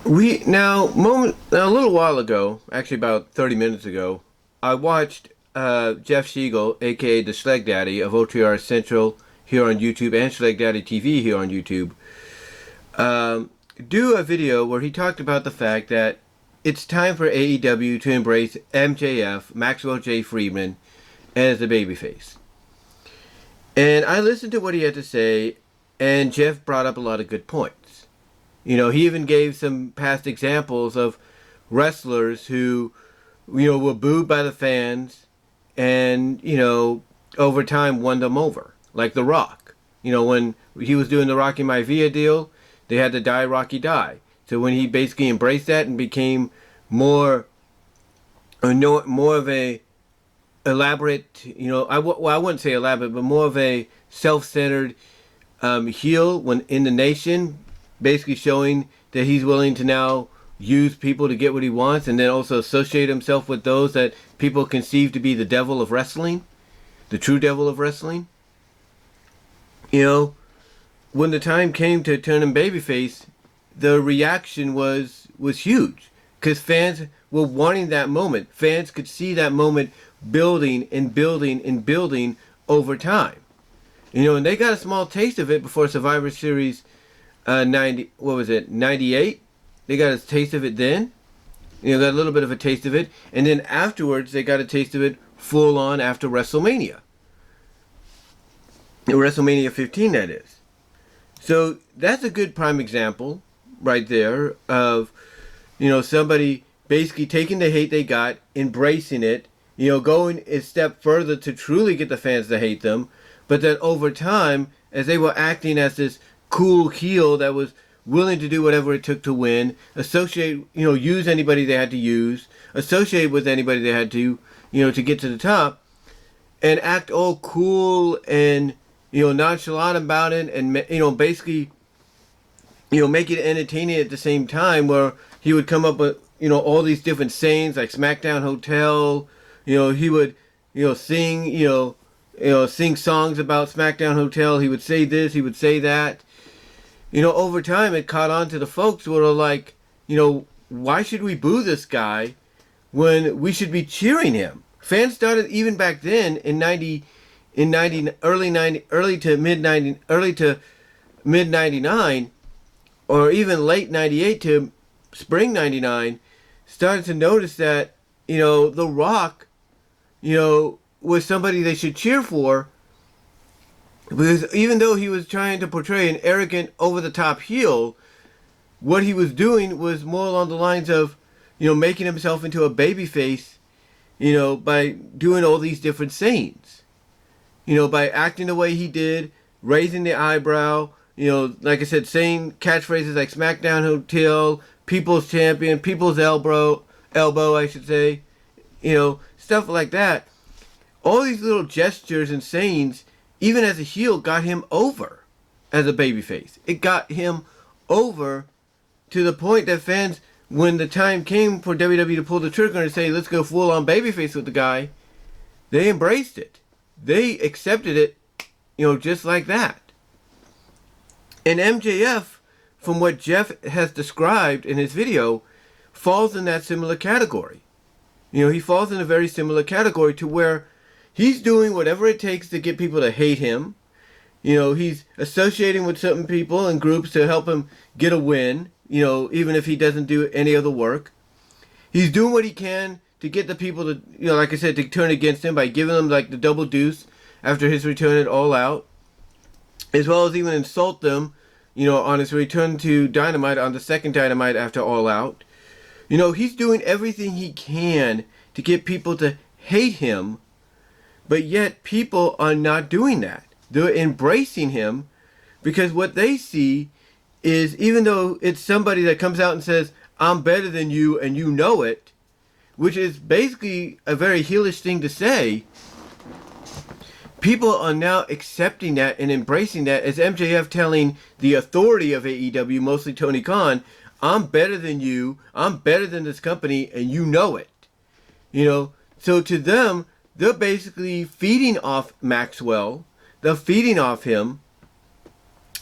A little while ago, actually about 30 minutes ago, I watched Jeff Siegel, aka the Schleg Daddy of OTR Central here on YouTube and Schleg Daddy TV here on YouTube, do a video where he talked about the fact that it's time for AEW to embrace MJF, Maxwell J. Friedman, as the babyface. And I listened to what he had to say, and Jeff brought up a lot of good points. You know, he even gave some past examples of wrestlers who, were booed by the fans and, over time won them over. Like The Rock. When he was doing the Rocky Maivia deal, they had to die Rocky die. So when he basically embraced that and became more of a elaborate, I wouldn't say elaborate, but more of a self-centered heel when in the nation, basically showing that he's willing to now use people to get what he wants, and then also associate himself with those that people conceive to be the devil of wrestling, the true devil of wrestling. When the time came to turn him babyface, the reaction was huge because fans were wanting that moment. Fans could see that moment building and building and building over time. And they got a small taste of it before Survivor Series 98? They got a taste of it then. Got a little bit of a taste of it. And then afterwards, they got a taste of it full on after WrestleMania. WrestleMania 15, that is. So that's a good prime example right there of, somebody basically taking the hate they got, embracing it, going a step further to truly get the fans to hate them. But that over time, as they were acting as this cool heel that was willing to do whatever it took to win, use anybody they had to use, associate with anybody they had to get to the top, and act all cool and, nonchalant about it, and, basically, make it entertaining at the same time, where he would come up with, all these different sayings like SmackDown Hotel, he would, sing, sing songs about SmackDown Hotel. He would say this, he would say that. Over time it caught on to the folks who were like, why should we boo this guy when we should be cheering him? Fans started even back then in early to mid 99, or even late 98 to spring 99, started to notice that, The Rock, was somebody they should cheer for, because even though he was trying to portray an arrogant, over-the-top heel, what he was doing was more along the lines of, making himself into a babyface, by doing all these different sayings. By acting the way he did, raising the eyebrow, like I said, saying catchphrases like SmackDown Hotel, People's Champion, People's Elbow, I should say, stuff like that. All these little gestures and sayings, even as a heel, got him over as a babyface. It got him over to the point that fans, when the time came for WWE to pull the trigger and say, let's go full on babyface with the guy, they embraced it. They accepted it, just like that. And MJF, from what Jeff has described in his video, falls in that similar category. He falls in a very similar category to where he's doing whatever it takes to get people to hate him. He's associating with certain people and groups to help him get a win, even if he doesn't do any of the work. He's doing what he can to get the people to, like I said, to turn against him by giving them like the double deuce after his return at All Out, as well as even insult them, on his return to Dynamite, on the second Dynamite after All Out. He's doing everything he can to get people to hate him, but yet people are not doing that. They're embracing him because what they see is, even though it's somebody that comes out and says, I'm better than you and you know it, which is basically a very heelish thing to say, people are now accepting that and embracing that, as MJF telling the authority of AEW, mostly Tony Khan, I'm better than you, I'm better than this company, and you know it. So to them, they're basically feeding off Maxwell. They're feeding off him.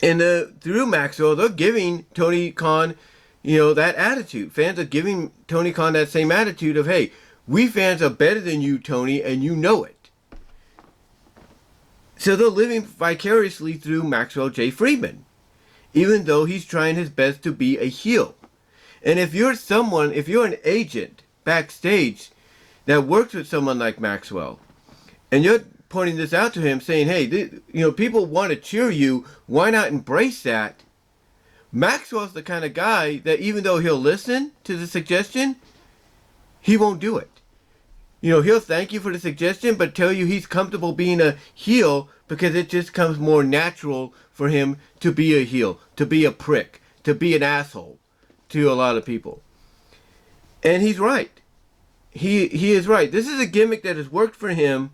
And through Maxwell, they're giving Tony Khan that attitude. Fans are giving Tony Khan that same attitude of, hey, we fans are better than you, Tony, and you know it. So they're living vicariously through Maxwell J. Friedman, even though he's trying his best to be a heel. And if you're an agent backstage that works with someone like Maxwell, and you're pointing this out to him, saying, hey, people want to cheer you, why not embrace that? Maxwell's the kind of guy that even though he'll listen to the suggestion, he won't do it. He'll thank you for the suggestion, but tell you he's comfortable being a heel because it just comes more natural for him to be a heel, to be a prick, to be an asshole to a lot of people. And he's right. He is right. This is a gimmick that has worked for him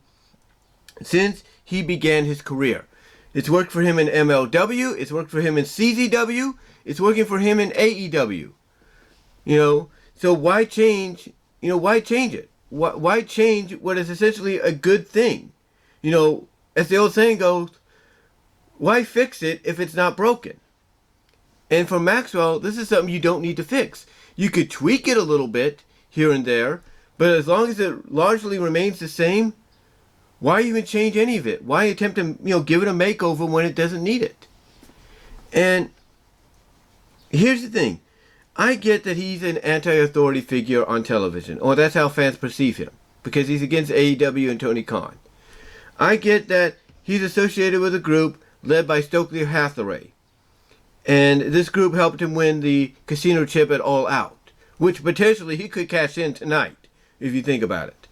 since he began his career. It's worked for him in MLW. It's worked for him in CZW. It's working for him in AEW. So why change? Why change it? Why change what is essentially a good thing? As the old saying goes, why fix it if it's not broken? And for Maxwell, this is something you don't need to fix. You could tweak it a little bit here and there, but as long as it largely remains the same, why even change any of it? Why attempt to, give it a makeover when it doesn't need it? And here's the thing. I get that he's an anti-authority figure on television, or that's how fans perceive him, because he's against AEW and Tony Khan. I get that he's associated with a group led by Stokely Hathaway, and this group helped him win the casino chip at All Out, which potentially he could cash in tonight, if you think about it.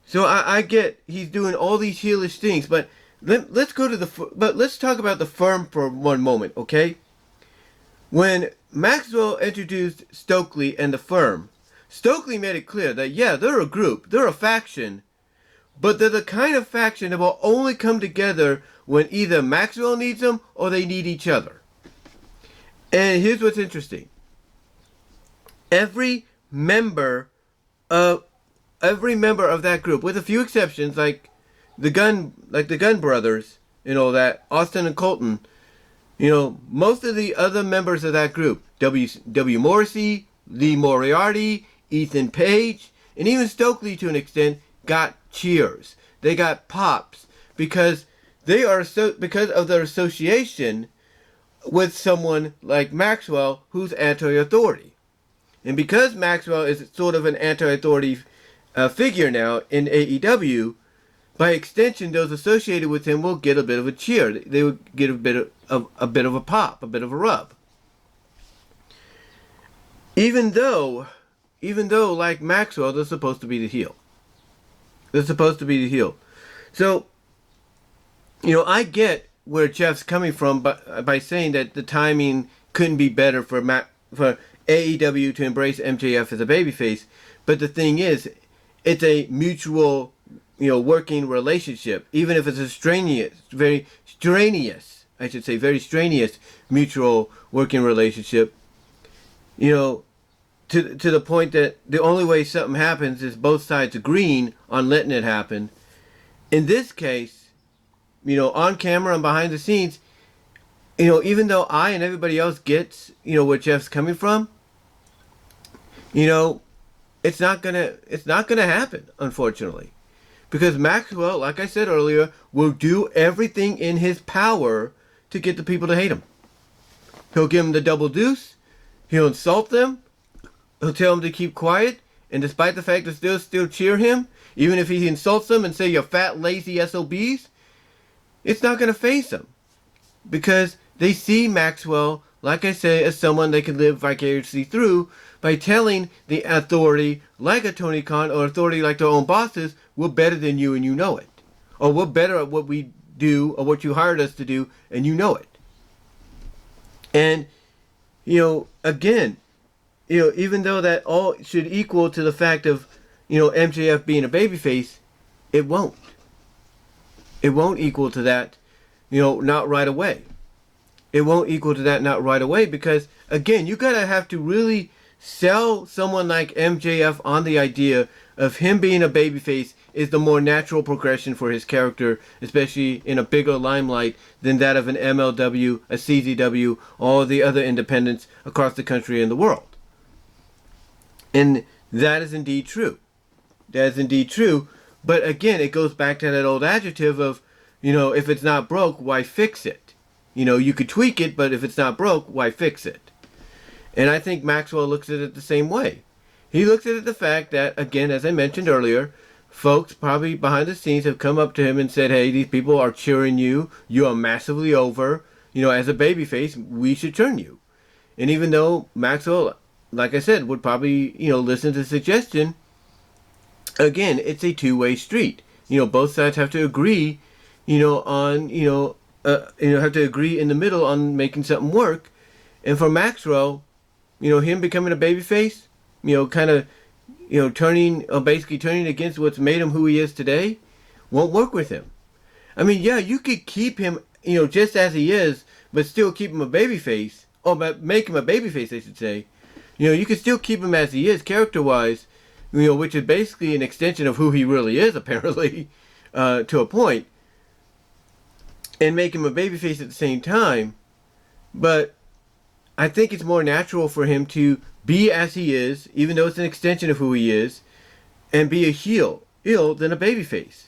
So I get he's doing all these heelish things, but let's talk about the firm for one moment, okay? When Maxwell introduced Stokely and the firm, Stokely made it clear that, yeah, they're a group, they're a faction, but they're the kind of faction that will only come together when either Maxwell needs them or they need each other. And here's what's interesting. Every member of that group, with a few exceptions, like the Gun Brothers, that Austin and Colton, most of the other members of that group, W. Morrissey, Lee Moriarty, Ethan Page, and even Stokely to an extent, got cheers. They got pops because because of their association with someone like Maxwell, who's anti-authority. And because Maxwell is sort of an anti-authority figure now in AEW, by extension, those associated with him will get a bit of a cheer. They will get a bit of a pop, a bit of a rub. Even though, like Maxwell, they're supposed to be the heel. So, I get where Jeff's coming from by saying that the timing couldn't be better for AEW to embrace MJF as a babyface. But the thing is, it's a mutual, working relationship. Even if it's a very strenuous mutual working relationship, to the point that the only way something happens is both sides agreeing on letting it happen. In this case, on camera and behind the scenes, even though I and everybody else gets, where Jeff's coming from, it's not gonna happen, unfortunately. Because Maxwell, like I said earlier, will do everything in his power to get the people to hate him. He'll give them the double deuce. He'll insult them. He'll tell them to keep quiet. And despite the fact that they'll still cheer him, even if he insults them and say, "You're fat, lazy SOBs," it's not going to faze them. Because they see Maxwell, like I say, as someone they can live vicariously through by telling the authority, like a Tony Khan, or authority like their own bosses, we're better than you and you know it. Or we're better at what we do, or what you hired us to do, and you know it. And, again, even though that all should equal to the fact of, MJF being a babyface, it won't. It won't equal to that, not right away. It won't equal to that not right away because, again, you gotta have to really sell someone like MJF on the idea of him being a babyface is the more natural progression for his character, especially in a bigger limelight than that of an MLW, a CZW, all the other independents across the country and the world. And that is indeed true. That is indeed true. But again, it goes back to that old adjective of, if it's not broke, why fix it? You could tweak it, but if it's not broke, why fix it? And I think Maxwell looks at it the same way. He looks at it the fact that, again, as I mentioned earlier, folks probably behind the scenes have come up to him and said, hey, these people are cheering you. You are massively over. As a babyface, we should turn you. And even though Maxwell, like I said, would probably, listen to the suggestion, again, it's a two-way street. Both sides have to agree, on, have to agree in the middle on making something work. And for Maxwell, him becoming a babyface, kind of, basically turning against what's made him who he is today, won't work with him. I mean, yeah, you could keep him, just as he is, but still keep him a babyface, or make him a babyface, I should say. You could still keep him as he is, character-wise, which is basically an extension of who he really is, apparently, to a point, and make him a babyface at the same time. But I think it's more natural for him to be as he is, even though it's an extension of who he is, and be a heel than a babyface.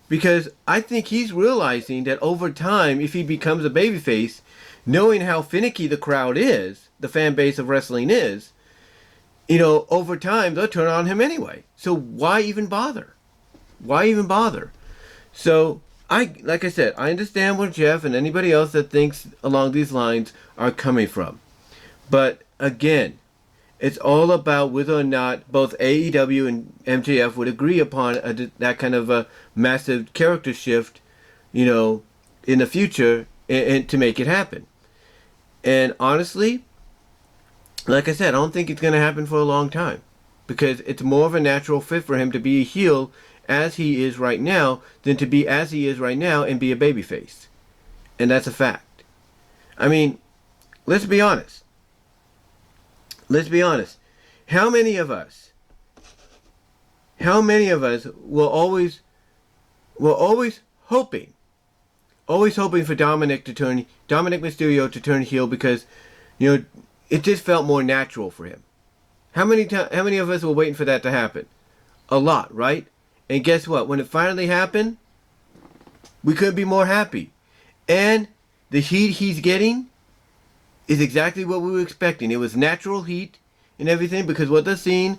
Because I think he's realizing that over time, if he becomes a babyface, knowing how finicky the crowd is, the fan base of wrestling is, over time, they'll turn on him anyway. So why even bother? Why even bother? So, like I said, I understand where Jeff and anybody else that thinks along these lines are coming from. But, again, it's all about whether or not both AEW and MJF would agree upon that kind of a massive character shift, in the future, and to make it happen. And honestly, like I said, I don't think it's going to happen for a long time. Because it's more of a natural fit for him to be a heel as he is right now than to be as he is right now and be a babyface. And that's a fact. I mean, let's be honest. Let's be honest. How many of us were always hoping for Dominic Mysterio to turn heel because, it just felt more natural for him. How many of us were waiting for that to happen? A lot, right? And guess what? When it finally happened, we couldn't be more happy. And the heat he's getting is exactly what we were expecting. It was natural heat and everything, because what they're seeing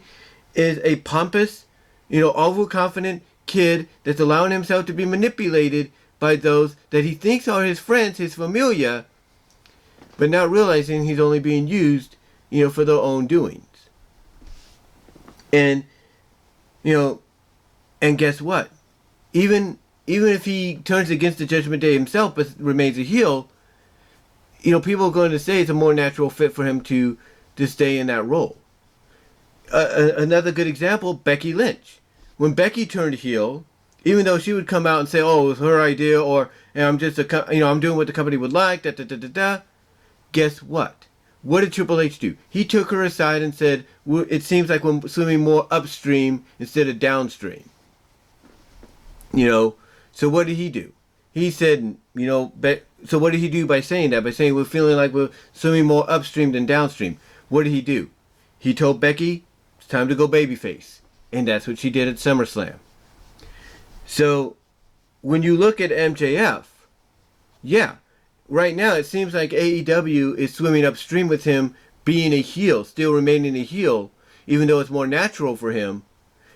is a pompous, overconfident kid that's allowing himself to be manipulated by those that he thinks are his friends, his familia, but not realizing he's only being used, for their own doings. And, and guess what? Even if he turns against the Judgment Day himself but remains a heel, people are going to say it's a more natural fit for him to stay in that role. Another good example, Becky Lynch. When Becky turned heel, even though she would come out and say, "Oh, it was her idea," or "I'm just I'm doing what the company would like," guess what? What did Triple H do? He took her aside and said, "It seems like we're swimming more upstream instead of downstream." So what did he do? He said, so what did he do by saying that? By saying we're feeling like we're swimming more upstream than downstream. What did he do? He told Becky, it's time to go babyface. And that's what she did at SummerSlam. So, when you look at MJF, yeah, right now it seems like AEW is swimming upstream with him being a heel, still remaining a heel, even though it's more natural for him,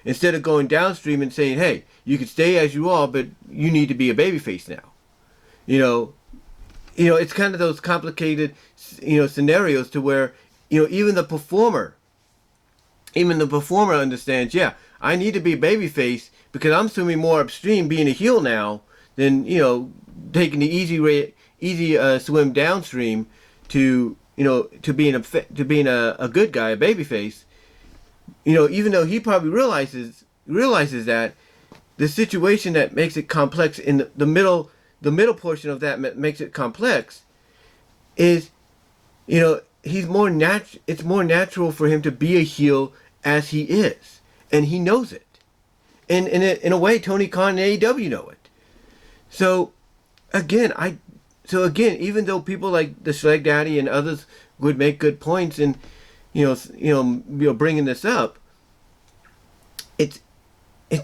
instead of going downstream and saying, hey, you can stay as you are, but you need to be a babyface now. It's kind of those complicated, scenarios to where, even the performer understands, yeah, I need to be a babyface because I'm swimming more upstream being a heel now than, taking the easy swim downstream to being a good guy, a babyface. Even though he probably realizes that the situation that makes it complex in the middle portion of that makes it complex is, it's more natural for him to be a heel as he is, and he knows it. in a way, Tony Khan and AEW know it. So again, even though people like the Schleg Daddy and others would make good points and bringing this up, it's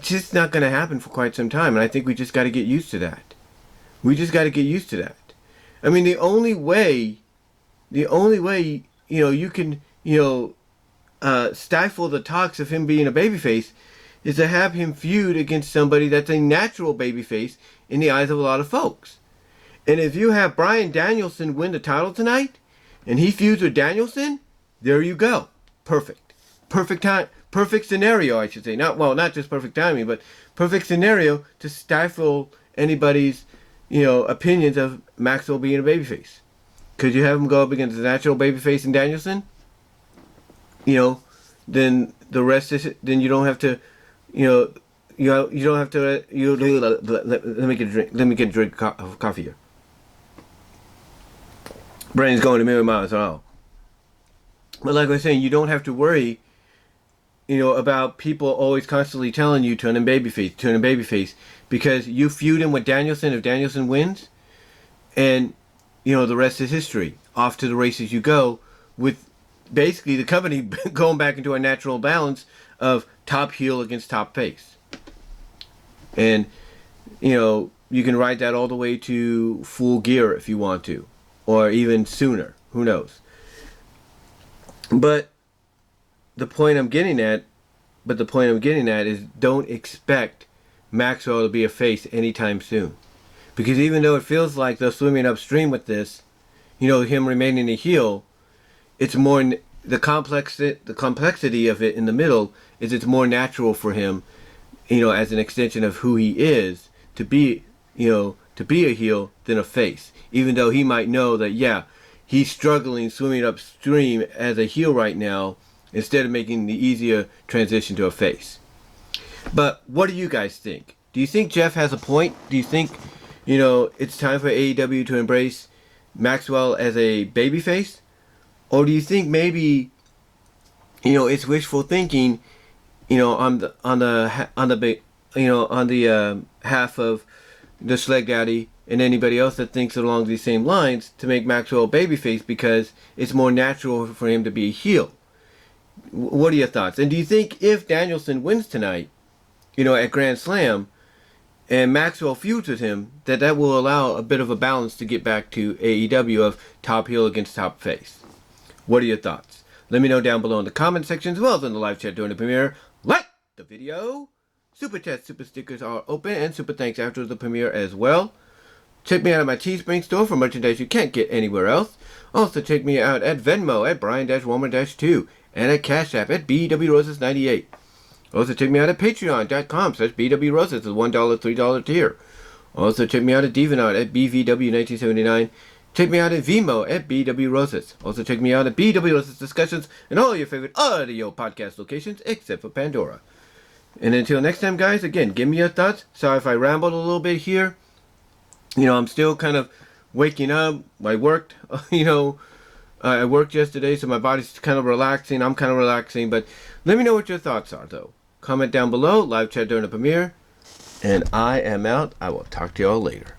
just not going to happen for quite some time, and I think we just got to get used to that. We just got to get used to that. I mean, the only way you can stifle the talks of him being a babyface is to have him feud against somebody that's a natural babyface in the eyes of a lot of folks. And if you have Bryan Danielson win the title tonight, and he feuds with Danielson, there you go. Perfect. Perfect scenario, I should say. Not just perfect timing, but perfect scenario to stifle anybody's, opinions of Maxwell being a babyface. Could you have him go up against the natural babyface in Danielson? Then the rest is, then you don't have to, you don't have to, let me get a drink of coffee here. Brain's going a million miles an hour. But like I was saying, you don't have to worry, about people always constantly telling you turn him babyface, because you feud him with Danielson if Danielson wins, and the rest is history. Off to the races you go, with basically the company going back into a natural balance of top heel against top face. And you can ride that all the way to Full Gear if you want to, or even sooner. Who knows? But the point I'm getting at is don't expect Maxwell to be a face anytime soon. Because even though it feels like they're swimming upstream with this, him remaining a heel, it's more the complexity of it in the middle is it's more natural for him, as an extension of who he is to be a heel than a face. Even though he might know that, he's struggling swimming upstream as a heel right now instead of making the easier transition to a face. But what do you guys think? Do you think Jeff has a point? Do you think, it's time for AEW to embrace Maxwell as a babyface? Or do you think maybe, it's wishful thinking, on the half of the Schleg Daddy and anybody else that thinks along these same lines to make Maxwell a babyface because it's more natural for him to be a heel? What are your thoughts? And do you think if Danielson wins tonight, at Grand Slam, and Maxwell feuds with him, that will allow a bit of a balance to get back to AEW of top heel against top face? What are your thoughts? Let me know down below in the comment section, as well as in the live chat during the premiere. Like the video. Super chats, super stickers are open, and super thanks after the premiere as well. Check me out at my Teespring store for merchandise you can't get anywhere else. Also check me out at Venmo at Brian-Woman-2 and at Cash App at BWRoses98. Also check me out at Patreon.com/BWRoses, the $1, $3 tier. Also check me out at DeviantArt at BVW1979. Check me out at VENMO at BW Roses. Also check me out at BW Roses Discussions and all your favorite audio podcast locations except for Pandora. And until next time, guys, again, give me your thoughts. Sorry if I rambled a little bit here. I'm still kind of waking up. I worked, I worked yesterday, so my body's kind of relaxing. I'm kind of relaxing, but let me know what your thoughts are, though. Comment down below, live chat during the premiere, and I am out. I will talk to y'all later.